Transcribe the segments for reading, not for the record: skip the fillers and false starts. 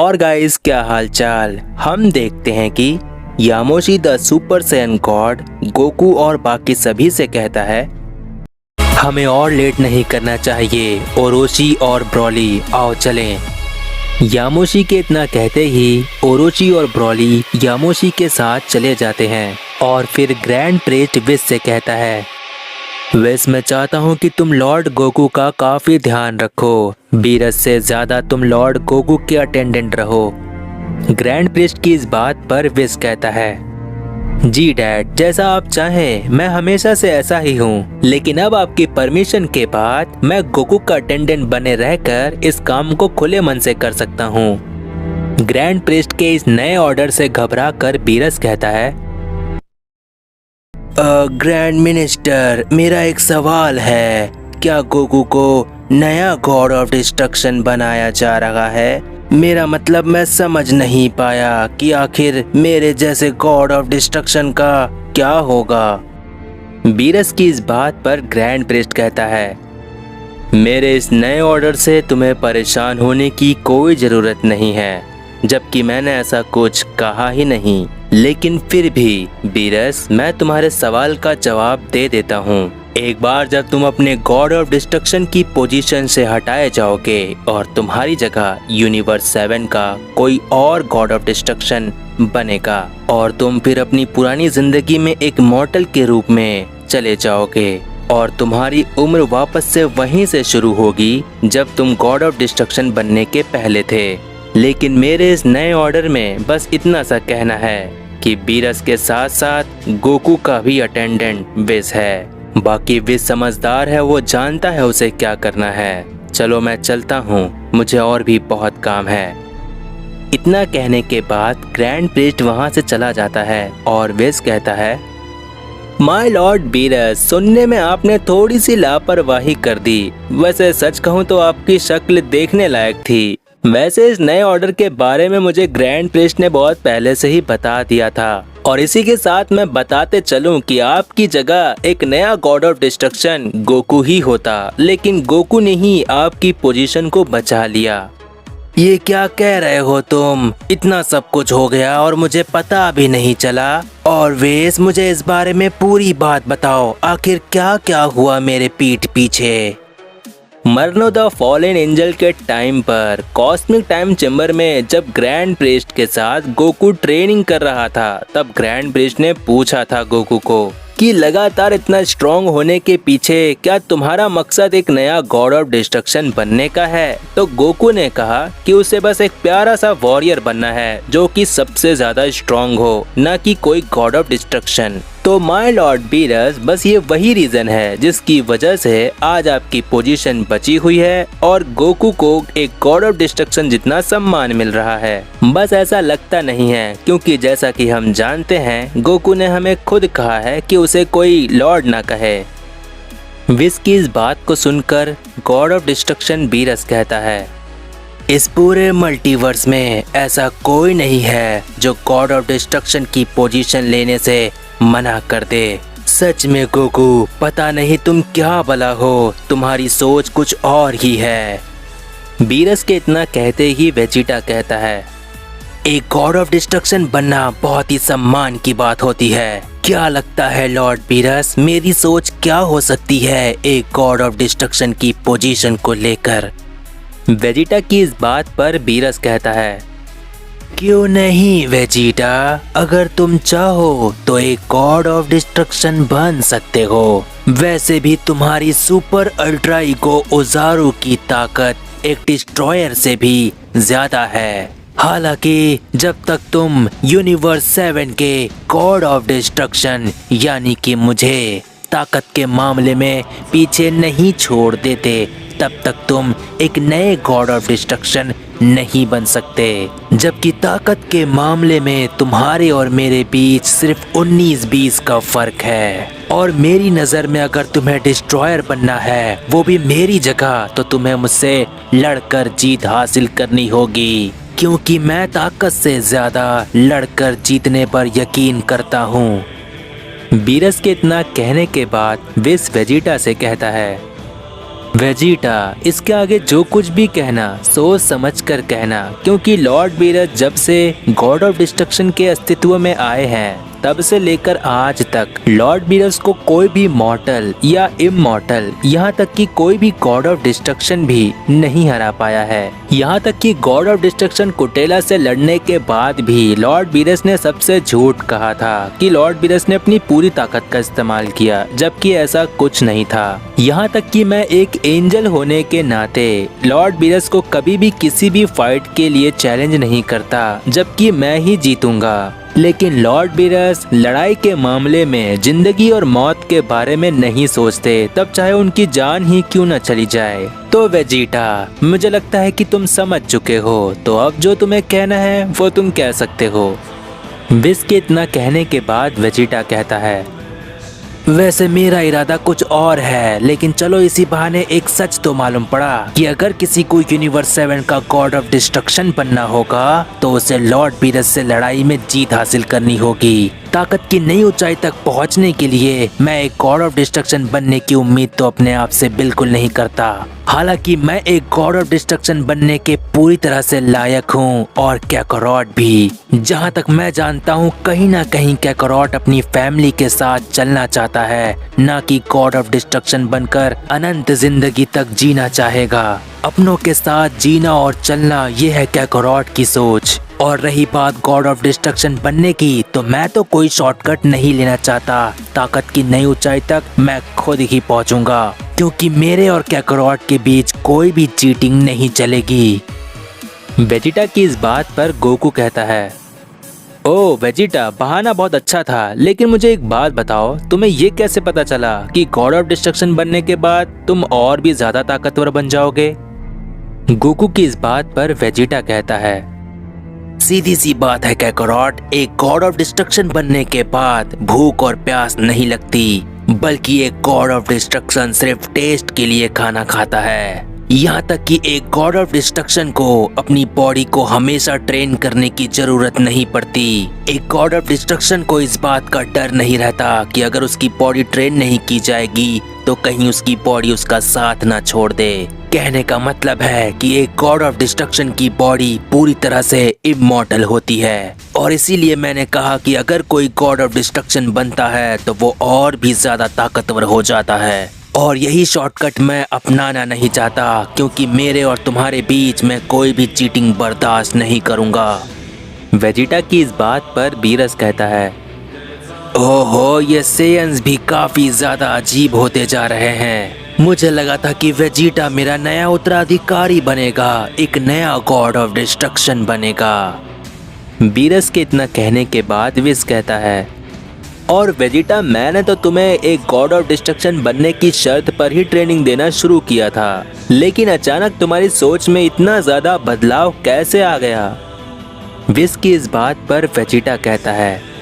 और गाइस, क्या हाल चाल। हम देखते हैं कि Yamoshi the super Saiyan god Goku और बाकी सभी से कहता है, हमें और लेट नहीं करना चाहिए, ओरोची और ब्रॉली आओ चलें। यामोशी के इतना कहते ही ओरोची और ब्रॉली यामोशी के साथ चले जाते हैं और फिर ग्रैंड प्रीस्ट विस से कहता है, विस मैं चाहता हूँ कि तुम लॉर्ड गोकू का काफी ध्यान रखो, बीरस से ज्यादा तुम लॉर्ड गोकू के अटेंडेंट रहो। ग्रैंड प्रीस्ट की इस बात पर विस कहता है, जी डैड, जैसा आप चाहें, मैं हमेशा से ऐसा ही हूँ, लेकिन अब आपकी परमिशन के बाद मैं गोकू का अटेंडेंट बने रहकर इस काम को खुले मन से कर सकता हूँ। ग्रैंड प्रीस्ट के इस नए ऑर्डर से घबरा कर बीरस कहता है, ग्रैंड मिनिस्टर, मेरा एक सवाल है, क्या गोकू को नया गॉड ऑफ डिस्ट्रक्शन बनाया जा रहा है? मेरा मतलब मैं समझ नहीं पाया कि आखिर मेरे जैसे गॉड ऑफ डिस्ट्रक्शन का क्या होगा। बीरस की इस बात पर ग्रैंड प्रीस्ट कहता है, मेरे इस नए ऑर्डर से तुम्हें परेशान होने की कोई ज़रूरत नहीं है, जबकि मैंने ऐसा कुछ कहा ही नहीं। लेकिन फिर भी बीरस, मैं तुम्हारे सवाल का जवाब दे देता हूँ। एक बार जब तुम अपने गॉड ऑफ डिस्ट्रक्शन की पोजीशन से हटाए जाओगे और तुम्हारी जगह यूनिवर्स 7 का कोई और गॉड ऑफ डिस्ट्रक्शन बनेगा और तुम फिर अपनी पुरानी जिंदगी में एक मॉर्टल के रूप में चले जाओगे और तुम्हारी उम्र वापस से वहीं से शुरू होगी जब तुम गॉड ऑफ डिस्ट्रक्शन बनने के पहले थे। लेकिन मेरे इस नए ऑर्डर में बस इतना सा कहना है कि बीरस के साथ साथ गोकू का भी अटेंडेंट विस है। बाकी विस समझदार है, वो जानता है उसे क्या करना है। चलो मैं चलता हूँ, मुझे और भी बहुत काम है। इतना कहने के बाद ग्रैंड प्रीस्ट वहाँ से चला जाता है और विस कहता है, माय लॉर्ड बीरस, सुनने में आपने थोड़ी सी लापरवाही कर दी। वैसे सच कहूँ तो आपकी शक्ल देखने लायक थी। वैसे इस नए ऑर्डर के बारे में मुझे ग्रैंड प्रीस्ट ने बहुत पहले से ही बता दिया था और इसी के साथ मैं बताते चलूं कि आपकी जगह एक नया गॉड ऑफ डिस्ट्रक्शन गोकू ही होता, लेकिन गोकू ने ही आपकी पोजीशन को बचा लिया। ये क्या कह रहे हो तुम? इतना सब कुछ हो गया और मुझे पता भी नहीं चला। और वेस, मुझे इस बारे में पूरी बात बताओ, आखिर क्या क्या हुआ मेरे पीठ पीछे? मरनो द फॉलन एंजल के टाइम पर कॉस्मिक टाइम चैम्बर में जब ग्रैंड प्रीस्ट के साथ गोकू ट्रेनिंग कर रहा था, तब ग्रैंड प्रीस्ट ने पूछा था गोकू को कि लगातार इतना स्ट्रॉन्ग होने के पीछे क्या तुम्हारा मकसद एक नया गॉड ऑफ डिस्ट्रक्शन बनने का है? तो गोकू ने कहा कि उसे बस एक प्यारा सा वॉरियर बनना है जो कि सबसे ज्यादा स्ट्रॉन्ग हो, न कि कोई गॉड ऑफ डिस्ट्रक्शन। तो माय लॉर्ड बीरस, बस ये वही रीजन है जिसकी वजह से आज आपकी पोजीशन बची हुई है और गोकू को एक गॉड ऑफ डिस्ट्रक्शन जितना सम्मान मिल रहा है। बस ऐसा लगता नहीं है, क्योंकि जैसा कि हम जानते हैं गोकू ने हमें खुद कहा है कि उसे कोई लॉर्ड ना कहे। विस की इस बात को सुनकर गॉड ऑफ डिस्ट्रक्शन बीरस कहता है, इस पूरे मल्टीवर्स में ऐसा कोई नहीं है जो गॉड ऑफ डिस्ट्रक्शन की पोजीशन लेने से मना कर दे। सच में गोकू, पता नहीं तुम क्या भला हो, तुम्हारी सोच कुछ और ही है। बीरस के इतना कहते ही वेजिटा कहता है, एक गॉड ऑफ डिस्ट्रक्शन बनना बहुत ही सम्मान की बात होती है। क्या लगता है लॉर्ड बीरस, मेरी सोच क्या हो सकती है एक गॉड ऑफ डिस्ट्रक्शन की पोजीशन को लेकर? वेजिटा की इस बात पर बीरस कहता है, क्यों नहीं वेजिटा, अगर तुम चाहो तो एक गॉड ऑफ डिस्ट्रक्शन बन सकते हो। वैसे भी तुम्हारी सुपर अल्ट्रा ईगो ओजारू की ताकत एक डिस्ट्रॉयर से भी ज्यादा है। हालांकि जब तक तुम यूनिवर्स 7 के गॉड ऑफ डिस्ट्रक्शन यानी कि मुझे ताकत के मामले में पीछे नहीं छोड़ देते, तब तक तुम एक नए गॉड ऑफ डिस्ट्रक्शन नहीं बन सकते। जबकि ताकत के मामले में तुम्हारे और मेरे बीच सिर्फ 19-20 का फर्क है। और मेरी नज़र में अगर तुम्हें डिस्ट्रॉयर बनना है, वो भी मेरी जगह, तो तुम्हें मुझसे लड़कर जीत हासिल करनी होगी, क्योंकि मैं ताकत से ज़्यादा लड़कर जीतने पर यकीन करता हूँ। बीरस के इतना कहने के बाद विस वेजिटा से कहता है, वेजिटा, इसके आगे जो कुछ भी कहना सोच समझ कर कहना, क्योंकि लॉर्ड बीरस जब से गॉड ऑफ डिस्ट्रक्शन के अस्तित्व में आए हैं तब से लेकर आज तक लॉर्ड बीरस को कोई भी मॉर्टल या इमॉर्टल, यहाँ तक कि कोई भी गॉड ऑफ डिस्ट्रक्शन भी नहीं हरा पाया है। यहाँ तक कि गॉड ऑफ डिस्ट्रक्शन कुटेला से लड़ने के बाद भी लॉर्ड बीरस ने सबसे झूठ कहा था कि लॉर्ड बीरस ने अपनी पूरी ताकत का इस्तेमाल किया, जबकि ऐसा कुछ नहीं था। यहाँ तक कि मैं एक एंजल होने के नाते लॉर्ड बीरस को कभी भी किसी भी फाइट के लिए चैलेंज नहीं करता, जबकि मैं ही जीतूंगा। लेकिन लॉर्ड बीरस लड़ाई के मामले में जिंदगी और मौत के बारे में नहीं सोचते, तब चाहे उनकी जान ही क्यों न चली जाए। तो वेजिटा, मुझे लगता है कि तुम समझ चुके हो, तो अब जो तुम्हें कहना है वो तुम कह सकते हो। विस के इतना कहने के बाद वेजिटा कहता है, वैसे मेरा इरादा कुछ और है, लेकिन चलो इसी बहाने एक सच तो मालूम पड़ा कि अगर किसी को यूनिवर्स 7 का गॉड ऑफ डिस्ट्रक्शन बनना होगा तो उसे लॉर्ड बीरस से लड़ाई में जीत हासिल करनी होगी। ताकत की नई ऊंचाई तक पहुंचने के लिए मैं एक गॉड ऑफ डिस्ट्रक्शन बनने की उम्मीद तो अपने आप से बिल्कुल नहीं करता। हालांकि मैं एक गॉड ऑफ डिस्ट्रक्शन बनने के पूरी तरह से लायक हूँ, और कैकरॉट भी। जहाँ तक मैं जानता हूँ कहीं ना कहीं कैकरॉट अपनी फैमिली के साथ चलना चाहता है, ना कि गॉड ऑफ डिस्ट्रक्शन बनकर अनंत जिंदगी तक जीना चाहेगा। अपनों के साथ जीना और चलना, ये है कैकरॉट की सोच। और रही बात गॉड ऑफ डिस्ट्रक्शन बनने की, तो मैं तो कोई शॉर्टकट नहीं लेना चाहता। ताकत की नई ऊंचाई तक मैं खुद ही पहुंचूंगा, क्योंकि मेरे और कैकरॉट के बीच कोई भी चीटिंग नहीं चलेगी। वेजिटा की इस बात पर गोकू कहता है, ओ वेजिटा, बहाना बहुत अच्छा था, लेकिन मुझे एक बात बताओ, तुम्हें ये कैसे पता चला कि गॉड ऑफ डिस्ट्रक्शन बनने के बाद तुम और भी ज्यादा ताकतवर बन जाओगे? गोकू की इस बात पर वेजिटा कहता है, सीधी सी बात है कैकरॉट, एक गॉड ऑफ डिस्ट्रक्शन बनने के बाद भूख और प्यास नहीं लगती, बल्कि एक गॉड ऑफ डिस्ट्रक्शन सिर्फ टेस्ट के लिए खाना खाता है। यहाँ तक कि एक गॉड ऑफ डिस्ट्रक्शन को अपनी बॉडी को हमेशा ट्रेन करने की जरूरत नहीं पड़ती। एक गॉड ऑफ डिस्ट्रक्शन को इस बात का डर नहीं रहता कि अगर उसकी बॉडी ट्रेन नहीं की जाएगी तो कहीं उसकी बॉडी उसका साथ ना छोड़ दे। कहने का मतलब है कि एक गॉड ऑफ डिस्ट्रक्शन की बॉडी पूरी तरह से इमॉर्टल होती है, और इसीलिए मैंने कहा कि अगर कोई गॉड ऑफ डिस्ट्रक्शन बनता है तो वो और भी ज्यादा ताकतवर हो जाता है। और यही शॉर्टकट मैं अपनाना नहीं चाहता, क्योंकि मेरे और तुम्हारे बीच में कोई भी चीटिंग बर्दाश्त नहीं करूंगा। वेजिटा की इस बात पर बीरस कहता है, ओहो, ये सेयंस भी काफी ज्यादा अजीब होते जा रहे हैं। मुझे लगा था कि वेजिटा मेरा नया उत्तराधिकारी बनेगा, एक नया गॉड ऑफ डिस्ट्रक्शन बनेगा। बीरस के इतना कहने के बाद विस कहता है, और वेजिटा, मैंने तो तुम्हें एक गॉड ऑफ डिस्ट्रक्शन बनने की शर्त पर ही ट्रेनिंग देना शुरू किया था, लेकिन अचानक तुम्हारी सोच में इतना ज्यादा बदलाव कैसे आ गया? विस की इस बात पर वेजिटा कहता है,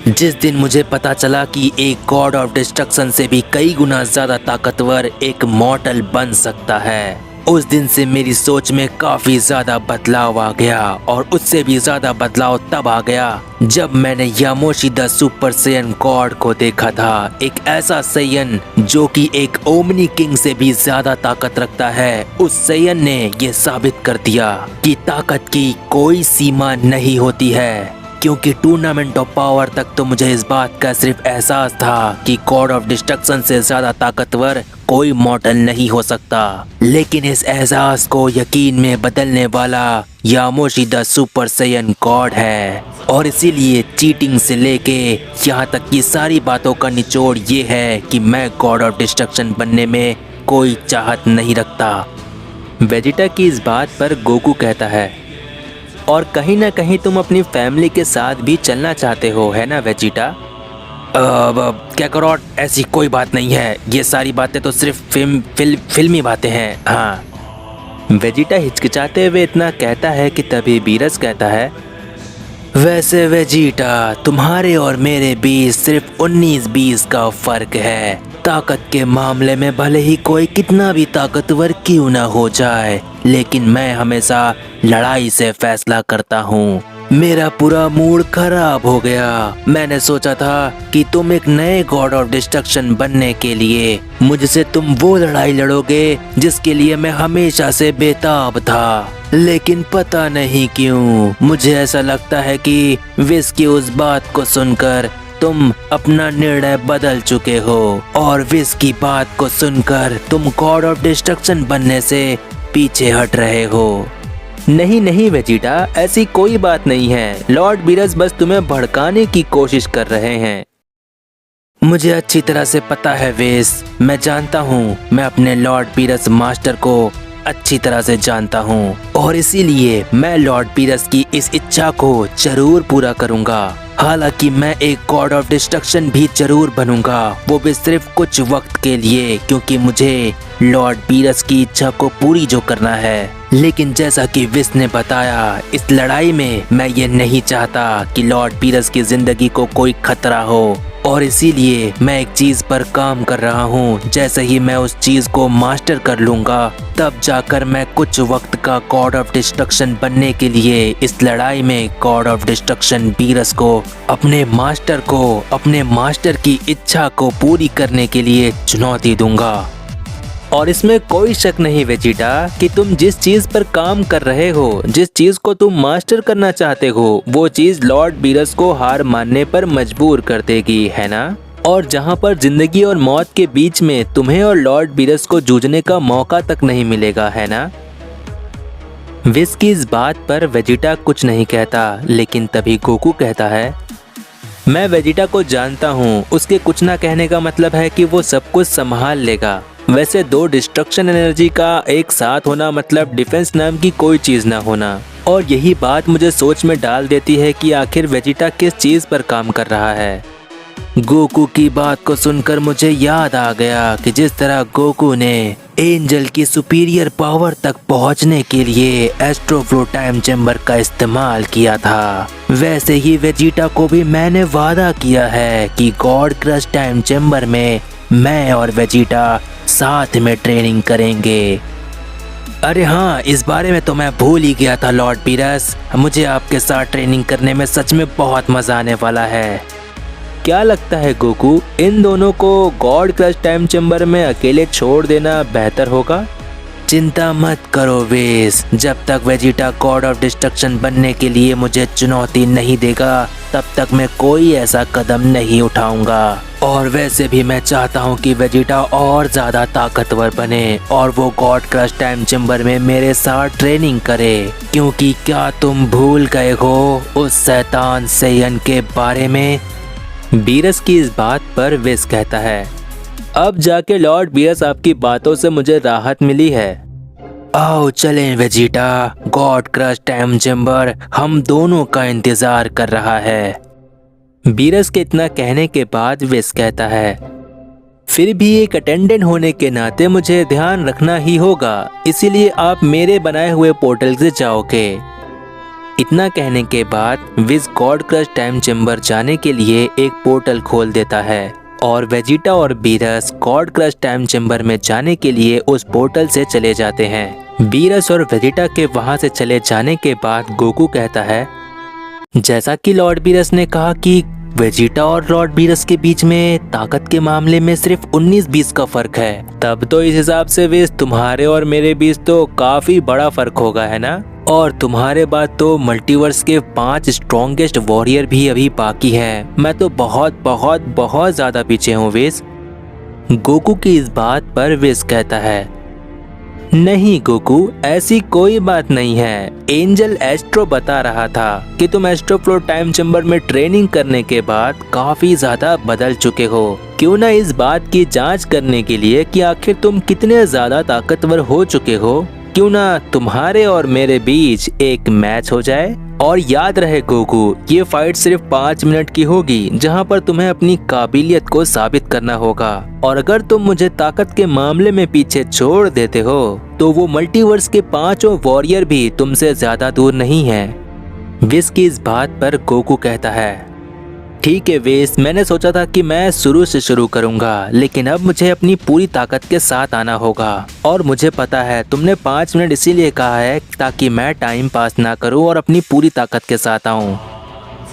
जिस दिन मुझे पता चला कि एक गॉड ऑफ डिस्ट्रक्शन से भी कई गुना ज्यादा ताकतवर एक मॉर्टल बन सकता है, उस दिन से मेरी सोच में काफी ज्यादा बदलाव आ गया। और उससे भी ज्यादा बदलाव तब आ गया जब मैंने यामोशी द सुपर सैयन गॉड को देखा था। एक ऐसा सैयन जो कि एक ओमनी किंग से भी ज्यादा ताकत रखता है। उस सैयन ने ये साबित कर दिया कि ताकत की कोई सीमा नहीं होती है, क्योंकि टूर्नामेंट ऑफ पावर तक तो मुझे इस बात का सिर्फ एहसास था कि गॉड ऑफ डिस्ट्रक्शन से ज्यादा ताकतवर कोई मॉर्टल नहीं हो सकता, लेकिन इस एहसास को यकीन में बदलने वाला यामोशी द सुपर सैयन गॉड है। और इसीलिए चीटिंग से लेके यहाँ तक की सारी बातों का निचोड़ ये है कि मैं गॉड ऑफ डिस्ट्रक्शन बनने में कोई चाहत नहीं रखता। वेजिटा की इस बात पर गोकू कहता है, और कहीं ना कहीं तुम अपनी फैमिली के साथ भी चलना चाहते हो, है ना वेजिटा? कैकरॉट, ऐसी कोई बात नहीं है, ये सारी बातें तो सिर्फ फिल्मी बातें हैं। हाँ। वेजिटा हिचकिचाते हुए इतना कहता है कि तभी बीरस कहता है, वैसे वेजिटा, तुम्हारे और मेरे बीच सिर्फ 19-20 का फर्क है। ताकत के मामले में भले ही कोई कितना भी ताकतवर क्यों ना हो जाए, लेकिन मैं हमेशा लड़ाई से फैसला करता हूँ। मेरा पूरा मूड खराब हो गया। मैंने सोचा था कि तुम एक नए गॉड ऑफ डिस्ट्रक्शन बनने के लिए मुझसे तुम वो लड़ाई लड़ोगे जिसके लिए मैं हमेशा से बेताब था, लेकिन पता नहीं क्यों मुझे ऐसा लगता है कि विस की उस बात को सुनकर तुम अपना निर्णय बदल चुके हो और विस की बात को सुनकर तुम गॉड ऑफ डिस्ट्रक्शन बनने से पीछे हट रहे हो। नहीं नहीं वेजिटा, ऐसी कोई बात नहीं है। लॉर्ड बीरस बस तुम्हें भड़काने की कोशिश कर रहे हैं। मुझे अच्छी तरह से पता है विस, मैं जानता हूँ, मैं अपने लॉर्ड बीरस मास्टर को अच्छी तरह से जानता हूँ और इसीलिए मैं लॉर्ड बीरस की इस इच्छा को जरूर पूरा करूँगा। हालांकि मैं एक गॉड ऑफ डिस्ट्रक्शन भी जरूर बनूंगा, वो भी सिर्फ कुछ वक्त के लिए, क्योंकि मुझे लॉर्ड बीरस की इच्छा को पूरी जो करना है। लेकिन जैसा कि विस ने बताया, इस लड़ाई में मैं ये नहीं चाहता कि लॉर्ड बीरस की जिंदगी को कोई खतरा हो और इसीलिए मैं एक चीज पर काम कर रहा हूँ। जैसे ही मैं उस चीज को मास्टर कर लूंगा तब जाकर मैं कुछ वक्त का गॉड ऑफ डिस्ट्रक्शन बनने के लिए इस लड़ाई में गॉड ऑफ डिस्ट्रक्शन बीरस को अपने मास्टर की इच्छा को पूरी करने के लिए चुनौती दूंगा। और इसमें कोई शक नहीं वेजिटा कि तुम जिस चीज पर काम कर रहे हो, जिस चीज को तुम मास्टर करना चाहते हो, वो चीज लॉर्ड बीरस को हार मानने पर मजबूर कर देगी, है ना? और जहाँ पर जिंदगी और मौत के बीच में तुम्हें और लॉर्ड बीरस को जूझने का मौका तक नहीं मिलेगा, है ना? विस की इस बात पर वेजिटा कुछ नहीं कहता, लेकिन तभी गोकू कहता है, मैं वेजिटा को जानता हूँ, उसके कुछ ना कहने का मतलब है कि वो सब कुछ संभाल लेगा। वैसे दो डिस्ट्रक्शन एनर्जी का एक साथ होना मतलब डिफेंस नाम की कोई चीज ना होना, और यही बात मुझे सोच में डाल देती है कि आखिर वेजिटा किस चीज पर काम कर रहा है। गोकू की बात को सुनकर मुझे याद आ गया कि जिस तरह गोकू ने एंजल की सुपीरियर पावर तक पहुंचने के लिए एस्ट्रोफ्लो टाइम चैम्बर का इस्तेमाल किया था, वैसे ही वेजिटा को भी मैंने वादा किया है कि गॉड क्रश टाइम चैम्बर में मैं और वेजिटा साथ में ट्रेनिंग करेंगे। अरे हाँ, इस बारे में तो मैं भूल ही गया था लॉर्ड बीरस, मुझे आपके साथ ट्रेनिंग करने में सच में बहुत मजा आने वाला है। क्या लगता है गोकू, इन दोनों को गॉड क्रश टाइम चैम्बर में अकेले छोड़ देना बेहतर होगा? चिंता मत करो विस, जब तक वेजिटा गॉड ऑफ डिस्ट्रक्शन बनने के लिए मुझे चुनौती नहीं देगा तब तक मैं कोई ऐसा कदम नहीं उठाऊंगा। और वैसे भी मैं चाहता हूँ कि वेजिटा और ज्यादा ताकतवर बने और वो गॉड क्रश टाइम चैम्बर में मेरे साथ ट्रेनिंग करे, क्योंकि क्या तुम भूल गए हो उस शैतान सेयन के बारे में? बीरस की इस बात पर विस कहता है, अब जाके लॉर्ड बीरस आपकी बातों से मुझे राहत मिली है। आओ चलें Vegeta, God crush time chamber हम दोनों का इंतजार कर रहा है। बीरस के इतना कहने के बाद विस कहता है, फिर भी एक अटेंडेंट होने के नाते मुझे ध्यान रखना ही होगा, इसीलिए आप मेरे बनाए हुए पोर्टल से जाओगे। इतना कहने के बाद विस गॉड क्रश टाइम चैम्बर जाने के लिए एक पोर्टल खोल देता है और वेजिटा और Beerus God crush time chamber में जाने के लिए उस पोर्टल से चले जाते हैं। बीरस और वेजिटा के वहां से चले जाने के बाद गोकू कहता है, जैसा कि लॉर्ड बीरस ने कहा कि वेजिटा और लॉर्ड बीरस के बीच में ताकत के मामले में सिर्फ 19-20 का फर्क है, तब तो इस हिसाब से विस तुम्हारे और मेरे बीच तो काफी बड़ा फर्क होगा, है ना? और तुम्हारे बाद तो मल्टीवर्स के 5 स्ट्रॉन्गेस्ट वॉरियर भी अभी बाकी हैं। मैं तो बहुत बहुत बहुत ज्यादा पीछे हूँ विस। गोकू की इस बात पर विस कहता है, नहीं गोकू, ऐसी कोई बात नहीं है। एंजल एस्ट्रो बता रहा था कि तुम एस्ट्रोफ्लो टाइम चैम्बर में ट्रेनिंग करने के बाद काफी ज्यादा बदल चुके हो। क्यों ना इस बात की जांच करने के लिए कि आखिर तुम कितने ज्यादा ताकतवर हो चुके हो, क्यों ना तुम्हारे और मेरे बीच एक मैच हो जाए। और याद रहे गोकू, ये फाइट सिर्फ 5 मिनट की होगी, जहां पर तुम्हें अपनी काबिलियत को साबित करना होगा। और अगर तुम मुझे ताकत के मामले में पीछे छोड़ देते हो तो वो मल्टीवर्स के 5 वॉरियर भी तुमसे ज्यादा दूर नहीं है। विस की इस बात पर गोकू कहता है, ठीक है वेस, मैंने सोचा था कि मैं शुरू से शुरू करूंगा, लेकिन अब मुझे अपनी पूरी ताकत के साथ आना होगा। और मुझे पता है तुमने 5 मिनट इसीलिए कहा है ताकि मैं टाइम पास ना करूं और अपनी पूरी ताकत के साथ आऊं।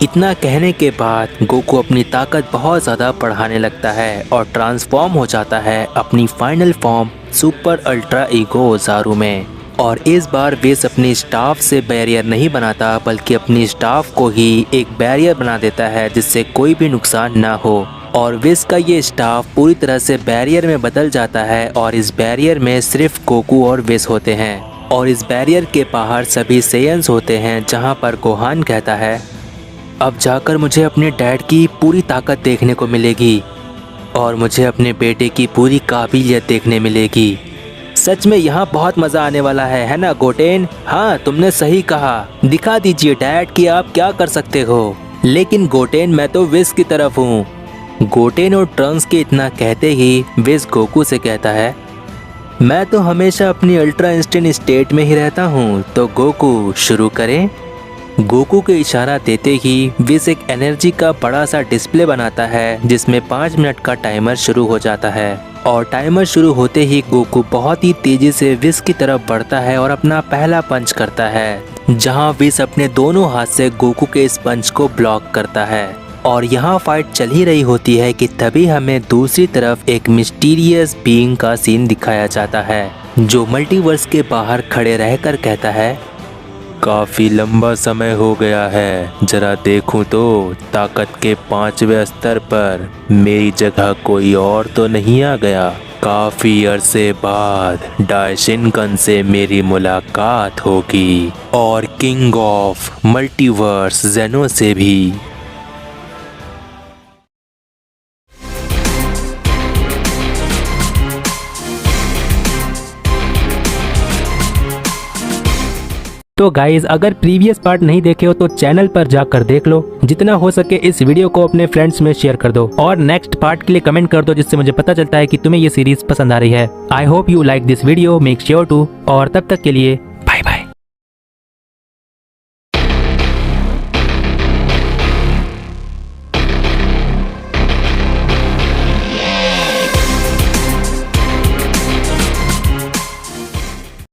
इतना कहने के बाद गोकू अपनी ताकत बहुत ज़्यादा बढ़ाने लगता है और ट्रांसफॉर्म हो जाता है अपनी final form super ultra ego Oozaru में। और इस बार वेस अपनी स्टाफ से बैरियर नहीं बनाता, बल्कि अपनी स्टाफ को ही एक बैरियर बना देता है जिससे कोई भी नुकसान ना हो। और वेस का ये स्टाफ पूरी तरह से बैरियर में बदल जाता है और इस बैरियर में सिर्फ गोकू और वेस होते हैं। और इस बैरियर के बाहर सभी सेयंस होते हैं, जहाँ पर गोहान कहता है अब जाकर मुझे अपने डैड की पूरी ताकत देखने को मिलेगी और मुझे अपने बेटे की पूरी काबिलियत देखने मिलेगी। सच में यहाँ बहुत मज़ा आने वाला है ना गोटेन? हाँ, तुमने सही कहा। दिखा दीजिए डैड कि आप क्या कर सकते हो। लेकिन गोटेन, मैं तो विस की तरफ हूँ। गोटेन और ट्रंक्स के इतना कहते ही विस गोकू से कहता है मैं तो हमेशा अपनी अल्ट्रा इंस्टेंट स्टेट में ही रहता हूँ, तो गोकू शुरू करें। गोकू के इशारा देते ही विस एक एनर्जी का बड़ा सा डिस्प्ले बनाता है जिसमें 5 मिनट का टाइमर शुरू हो जाता है। और टाइमर शुरू होते ही गोकू बहुत ही तेजी से विस की तरफ बढ़ता है और अपना पहला पंच करता है, जहां विस अपने दोनों हाथ से गोकू के इस पंच को ब्लॉक करता है। और यहाँ फाइट चल ही रही होती है कि तभी हमें दूसरी तरफ एक मिस्टीरियस बीइंग का सीन दिखाया जाता है, जो मल्टीवर्स के बाहर खड़े रहकर कहता है काफ़ी लंबा समय हो गया है, जरा देखूं तो ताकत के 5वें स्तर पर मेरी जगह कोई और तो नहीं आ गया। काफ़ी अरसे बाद डायशिनगन से मेरी मुलाकात होगी और किंग ऑफ मल्टीवर्स जेनो से भी। तो गाइज, अगर प्रीवियस पार्ट नहीं देखे हो तो चैनल पर जाकर देख लो। जितना हो सके इस वीडियो को अपने फ्रेंड्स में शेयर कर दो और नेक्स्ट पार्ट के लिए कमेंट कर दो, जिससे मुझे पता चलता है कि तुम्हें ये सीरीज पसंद आ रही है। I hope you like this video, make sure to. और तब तक के लिए